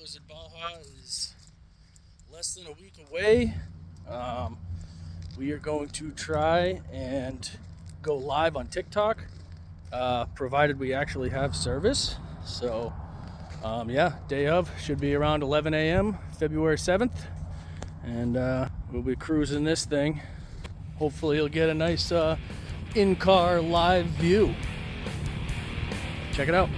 Visit Baja is less than a week away. We are going to try and go live on TikTok, provided we actually have service. So, yeah, day of should be around 11 a.m., February 7th, and we'll be cruising this thing. Hopefully, you'll get a nice in-car live view. Check it out.